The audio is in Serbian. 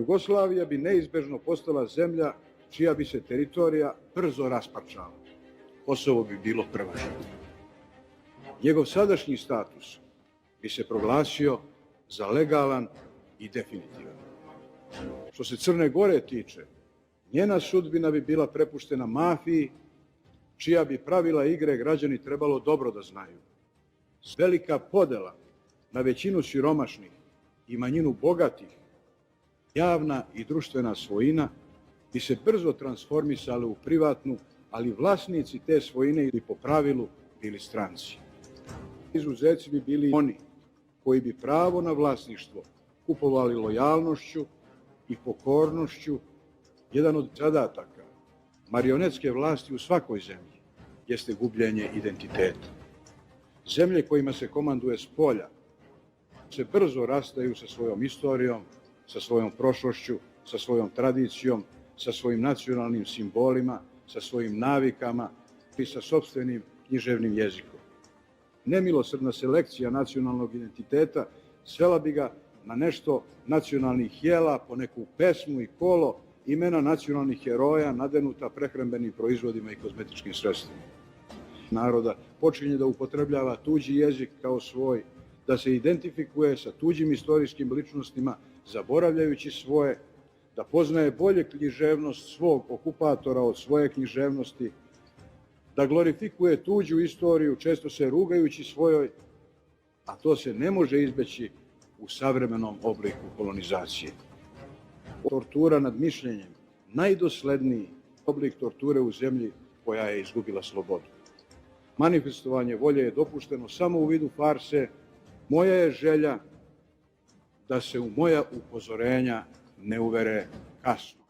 Jugoslavija bi neizbežno postala zemlja čija bi se teritorija brzo rasparčala. Kosovo bi bilo prva žrtva. Njegov sadašnji status bi se proglasio za legalan i definitivan. Što se Crne Gore tiče, njena sudbina bi bila prepuštena mafiji, čija bi pravila igre građani trebalo dobro da znaju. Velika podela na većinu siromašnih i manjinu bogatih, javna i društvena svojina bi se brzo transformisale u privatnu, ali vlasnici te svojine bi po pravilu bili stranci. Izuzeci bi bili oni koji bi pravo na vlasništvo kupovali lojalnošću i pokornošću. Jedan od zadataka marionetske vlasti u svakoj zemlji jeste gubljenje identiteta. Zemlje kojima se komanduje s polja se brzo rastaju sa svojom istorijom, sa svojom prošlošću, sa svojom tradicijom, sa svojim nacionalnim simbolima, sa svojim navikama i sa sopstvenim književnim jezikom. Nemilosrdna selekcija nacionalnog identiteta svela bi ga na nešto nacionalnih jela, po neku pesmu i kolo, imena nacionalnih heroja nadenuta prehrambenim proizvodima i kozmetičkim sredstvima. Naroda počinje da upotrebljava tuđi jezik kao svoj, da se identifikuje sa tuđim istorijskim ličnostima, zaboravljajući svoje, da poznaje bolje književnost svog okupatora od svoje književnosti, da glorifikuje tuđu istoriju, često se rugajući svojoj, a to se ne može izbeći u savremenom obliku kolonizacije. Tortura nad mišljenjem, najdosledniji oblik torture u zemlji koja je izgubila slobodu. Manifestovanje volje je dopušteno samo u vidu farse. Moja je želja da se u moja upozorenja ne uvere kasno.